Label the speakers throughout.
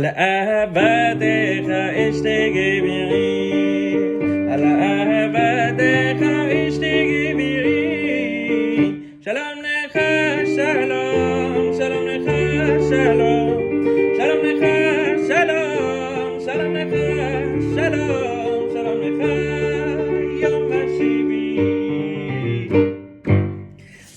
Speaker 1: לאהבתך אשתגי בירי, על אהבתך אשתגי בירי. שלום לך שלום, שלום לך שלום, שלום לך שלום, שלום לך שלום, שלום לך יום השיבי.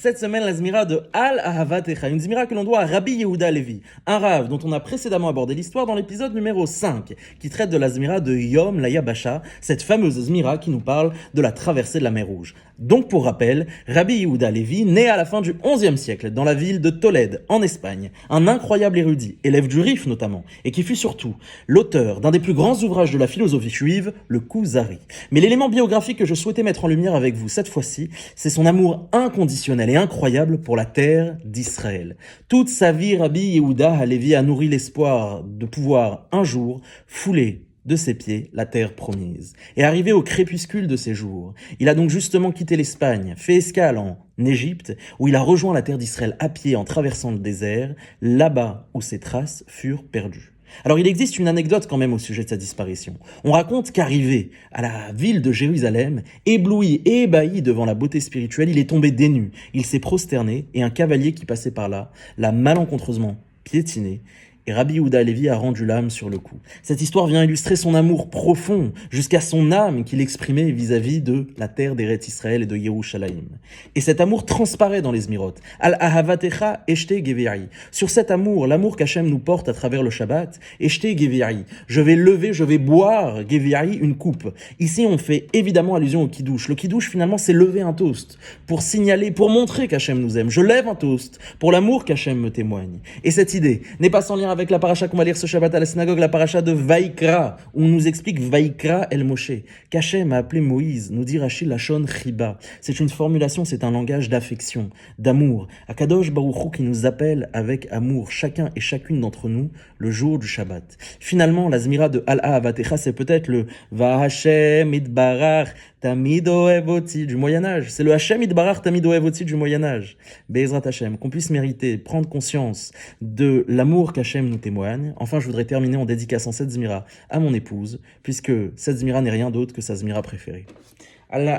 Speaker 1: Cette semaine, la Zmira de Al-Ahavat-Echa, une Zmira que l'on doit à Rabbi Yehuda Levi, un rave dont on a précédemment abordé l'histoire dans l'épisode numéro 5, qui traite de la Zmira de Yom Layabasha, cette fameuse Zmira qui nous parle de la traversée de la mer Rouge. Donc pour rappel, Rabbi Yehuda Levi, né à la fin du XIe siècle dans la ville de Tolède, en Espagne, un incroyable érudit, élève du Rif notamment, et qui fut surtout l'auteur d'un des plus grands ouvrages de la philosophie juive, le Kuzari. Mais l'élément biographique que je souhaitais mettre en lumière avec vous cette fois-ci, c'est son amour inconditionnel et incroyable pour la terre d'Israël. Toute sa vie, Rabbi Yehuda Halevi a nourri l'espoir de pouvoir un jour fouler de ses pieds la terre promise. Et arrivé au crépuscule de ses jours, il a donc justement quitté l'Espagne, fait escale en Égypte, où il a rejoint la terre d'Israël à pied en traversant le désert, là-bas où ses traces furent perdues. Alors il existe une anecdote quand même au sujet de sa disparition. On raconte qu'arrivé à la ville de Jérusalem, ébloui et ébahi devant la beauté spirituelle, il est tombé des nues, il s'est prosterné et un cavalier qui passait par là l'a malencontreusement piétiné. Et Rabbi Yehuda Halevi a rendu l'âme sur le coup. Cette histoire vient illustrer son amour profond, jusqu'à son âme qu'il exprimait vis-à-vis de la terre d'Eretz Israël et de Yerushalayim. Et cet amour transparaît dans les Zmirot. Al-Ahavatecha Eshte Geveri. Sur cet amour, l'amour qu'Hachem nous porte à travers le Shabbat, Eshte Geveri. Je vais lever, je vais boire, Geveri, une coupe. Ici, on fait évidemment allusion au Kiddush. Le Kiddush, finalement, c'est lever un toast pour signaler, pour montrer qu'Hachem nous aime. Je lève un toast pour l'amour qu'Hachem me témoigne. Et cette idée n'est pas sans lien avec la paracha qu'on va lire ce Shabbat à la synagogue, la paracha de Vaïkra, où on nous explique Vaïkra El Moshe, qu'Hachem a appelé Moïse, nous dit Rachid Lachon Chiba. C'est une formulation, c'est un langage d'affection, d'amour. Akadosh Baruch Hu qui nous appelle avec amour, chacun et chacune d'entre nous, le jour du Shabbat. Finalement, la Zmira de Al-Ahavatecha, c'est peut-être le Va Hashem Itbarach Tamid Ohev Oti du Moyen-Âge. C'est le Hashem Itbarach Tamid Ohev Oti du Moyen-Âge. Be'ezrat Hashem, qu'on puisse mériter, prendre conscience de l'amour qu'Hachem nous témoigne. Enfin, je voudrais terminer en dédicaçant cette Zmira à mon épouse, puisque cette Zmira n'est rien d'autre que sa Zmira préférée. Allah